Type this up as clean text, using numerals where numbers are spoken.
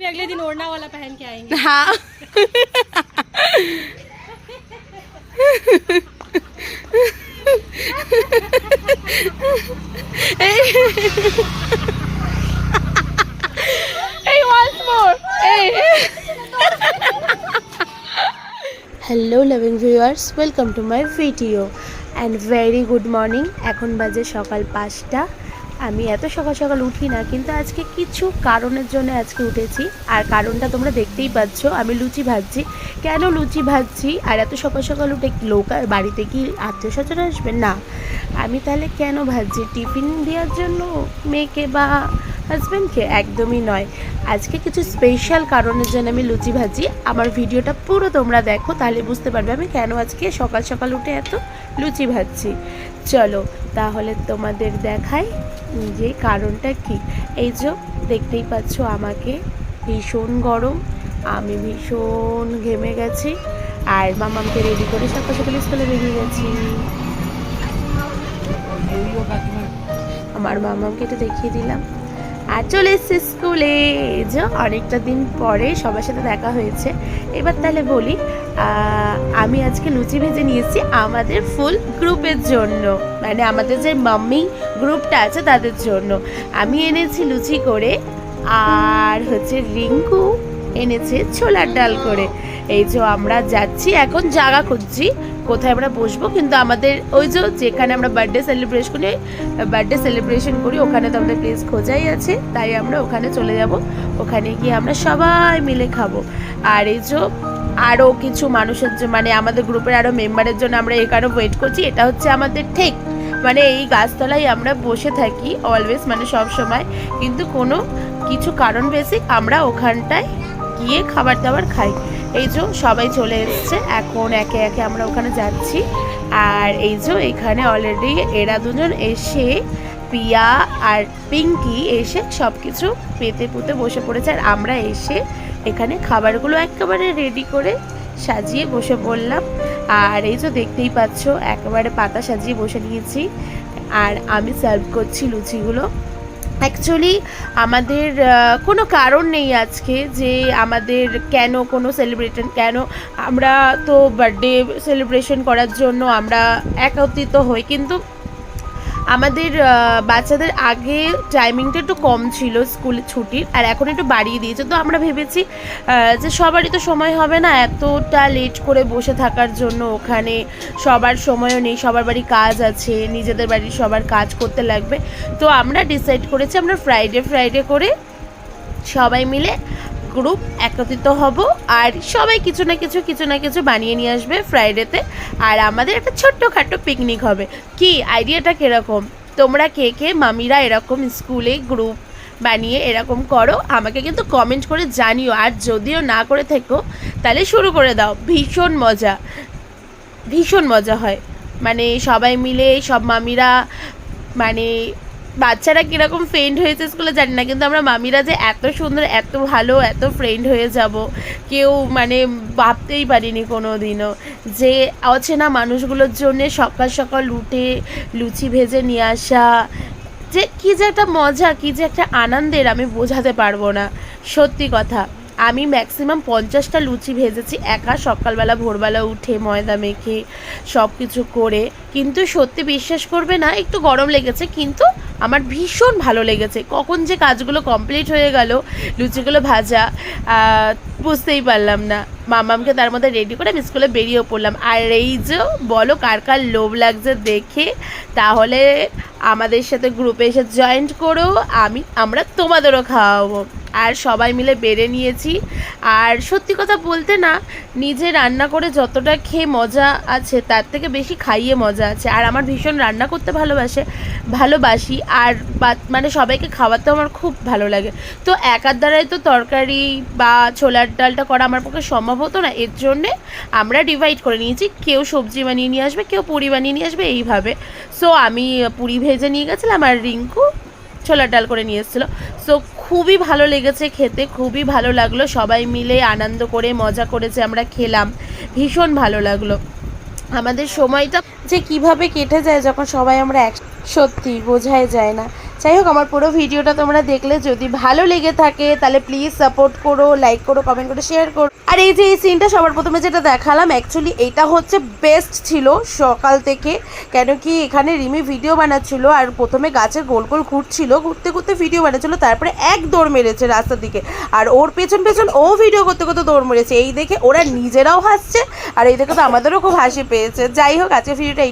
अगले दिन ओढ़ना वाला पहन के आएंगे। हाँ hey, once more. Hey. Hello loving viewers, welcome to my video and very good morning. এখন বাজে সকাল 5টা। আমি এত সকাল সকাল উঠি না, কিন্তু আজকে কিছু কারণের জন্য আজকে উঠেছি। আর কারণটা তোমরা দেখতেই পাচ্ছ, আমি লুচি ভাজছি। কেন লুচি ভাজছি আর এত সকাল সকাল উঠে লোক বাড়িতে কি আত্মীয় স্বজন আসবে না, আমি তাহলে কেন ভাজছি? টিফিন দেওয়ার জন্য মেয়েকে বা হাজব্যান্ডকে? একদমই নয়। আজকে কিছু স্পেশাল কারণের জন্য আমি লুচি ভাজি। আমার ভিডিওটা পুরো তোমরা দেখো, তাহলে বুঝতে পারবে আমি কেন আজকে সকাল সকাল উঠে এত লুচি ভাজছি। চলো তাহলে তোমাদের দেখাই যে কারণটা কি। এই যে দেখতেই পাচ্ছ, আমাকে ভীষণ গরম, আমি ভীষণ ঘেমে গেছি। আর মামামকে রেডি করে সকাল সকাল স্কুলে বেরিয়ে গেছি। আমার মামামকে এটা দেখিয়ে দিলাম আর চলে এসেছি স্কুলে। যে অনেকটা দিন পরে সবার সাথে দেখা হয়েছে। এবার তাহলে বলি, আমি আজকে লুচি ভেজে নিয়েছি আমাদের ফুল গ্রুপের জন্য, মানে আমাদের যে মাম্মি গ্রুপটা আছে তাদের জন্য। আমি এনেছি লুচি করে, আর হচ্ছে রিঙ্কু এনেছে ছোলার ডাল করে। এই যে আমরা যাচ্ছি, এখন জায়গা খুঁজছি কোথায় আমরা বসবো। কিন্তু আমাদের ওই যে যেখানে আমরা বার্থডে সেলিব্রেশন করি ওখানে তো আমাদের প্লেস খোঁজাই আছে, তাই আমরা ওখানে চলে যাব। ওখানে গিয়ে আমরা সবাই মিলে খাবো। আর এই যে আরও কিছু মানুষের জন্য, মানে আমাদের গ্রুপের আরও মেম্বারের জন্য আমরা এখানে ওয়েট করছি। এটা হচ্ছে আমাদের ঠিক মানে এই গাছতলায় আমরা বসে থাকি অলওয়েজ, মানে সব সময়। কিন্তু কোনো কিছু কারণ বেসিক আমরা ওখানটায় গিয়ে খাবার দাবার খাই। এই যে সবাই চলে এসছে, এখন একে একে আমরা ওখানে যাচ্ছি। আর এই যে এখানে অলরেডি এরা দুজন এসে, পিয়া আর পিঙ্কি এসে সব কিছু পেতে পুঁতে বসে পড়েছে। আর আমরা এসে এখানে খাবারগুলো একেবারে রেডি করে সাজিয়ে বসে পড়লাম। আর এই যে দেখতেই পাচ্ছ, একেবারে পাতা সাজিয়ে বসে নিয়েছি। আর আমি সার্ভ করছি লুচিগুলো। অ্যাকচুয়ালি আমাদের কোনো কারণ নেই আজকে যে আমাদের কেন কোনো কেন আমরা তো বার্থডে সেলিব্রেশন করার জন্য আমরা একত্রিত হই, কিন্তু আমাদের বাচ্চাদের আগে টাইমিংটা একটু কম ছিল স্কুলের ছুটির, আর এখন একটু বাড়িয়ে দিয়েছে। তো আমরা ভেবেছি যে সবারই তো সময় হবে না এতটা লেট করে বসে থাকার জন্য। ওখানে সবার সময়ও নেই, সবার বাড়ি কাজ আছে, নিজেদের বাড়ির সবার কাজ করতে লাগবে। তো আমরা ডিসাইড করেছি আমরা ফ্রাইডে করে সবাই মিলে গ্রুপ একত্রিত হব, আর সবাই কিছু না কিছু বানিয়ে নিয়ে আসবে ফ্রাইডেতে। আর আমাদের একটা ছোট্টখাটো পিকনিক হবে। কি আইডিয়াটা কীরকম? তোমরা কে মামিরা এরকম স্কুলে গ্রুপ বানিয়ে এরকম করো, আমাকে কিন্তু কমেন্ট করে জানিও। আর যদিও না করে থেকো তাহলে শুরু করে দাও। ভীষণ মজা হয়, মানে সবাই মিলে সব মামিরা, মানে বাচ্চারা কীরকম ফ্রেন্ড হয়েছে স্কুলে জানি না, কিন্তু আমরা মামিরা যে এত সুন্দর, এত ভালো, এত ফ্রেন্ড হয়ে যাব কেউ মানে ভাবতেই পারিনি কোনো দিনও। যে অচেনা মানুষগুলোর জন্যে সকাল সকাল উঠে লুচি ভেজে নিয়ে আসা, যে কী যে একটা মজা, কী যে একটা আনন্দের, আমি বোঝাতে পারবো না। সত্যি কথা, আমি ম্যাক্সিমাম 50টা লুচি ভেজেছি একা, সকালবেলা ভোরবেলা উঠে ময়দা মেখে সব কিছু করে। কিন্তু সত্যি বিশ্বাস করবে না, একটু গরম লেগেছে, কিন্তু আমার ভীষণ ভালো লেগেছে। কখন যে কাজগুলো কমপ্লিট হয়ে গেল, লুচিগুলো ভাজা, বুঝতেই পারলাম না। মামামকে তার মধ্যে রেডি করে আমি স্কুলে বেরিয়েও পড়লাম। আর এই যে বলো কার কার লোভ লাগছে দেখে, তাহলে আমাদের সাথে গ্রুপে এসে জয়েন্ট করো, আমরা তোমাদেরও খাওয়াবো। আর সবাই মিলে বেড়ে নিয়েছি। আর সত্যি কথা বলতে না, নিজে রান্না করে যতটা খেয়ে মজা আছে তার থেকে বেশি খাইয়ে মজা আছে। আর আমার ভীষণ রান্না করতে ভালোবাসি, আর মানে সবাইকে খাওয়াতেও আমার খুব ভালো লাগে। তো একার দ্বারাই তো তরকারি বা ছোলার ডালটা করা আমার পক্ষে সম্ভব হতো না, এর জন্যে আমরা ডিভাইড করে নিয়েছি। কেউ সবজি বানিয়ে নিয়ে আসবে, কেউ পুরি বানিয়ে নিয়ে আসবে, এইভাবে। সো আমি পুরি ভেজে নিয়ে গেছিলাম, আর রিঙ্কু ছোলার ডাল করে নিয়ে এসেছিলো। সো খুবই ভালো লেগেছে খেতে, খুবই ভালো লাগলো। সবাই মিলে আনন্দ করে মজা করেছে, আমরা খেলাম, ভীষণ ভালো লাগলো। আমাদের সময়টা যে কিভাবে কেটে যায় যখন সবাই আমরা সত্যি বোঝাই যায় না। যাই হোক, আমার পুরো ভিডিওটা তোমরা দেখলে, যদি ভালো লেগে থাকে তাহলে প্লিজ সাপোর্ট করো, লাইক করো, কমেন্ট করো, শেয়ার করো। আর এই যে এই সিনটা সবার প্রথমে যেটা দেখালাম, অ্যাকচুয়ালি এটা হচ্ছে বেস্ট ছিল সকাল থেকে, কেন কি এখানে রিমি ভিডিও বানাচ্ছিল আর প্রথমে গাছের গোল গোল ঘুরছিল, ঘুরতে ঘুরতে ভিডিও বানাচ্ছিল, তারপরে এক দৌড় মেরেছে রাস্তার দিকে, আর ওর পেছন পেছন ও ভিডিও করতে করতে দৌড় মেরেছে। এই দেখে ওরা নিজেরাও হাসছে আর এই দেখে তো আমাদেরও খুব হাসি পেয়েছে। যাই হোক, আজকে ভিডিওটা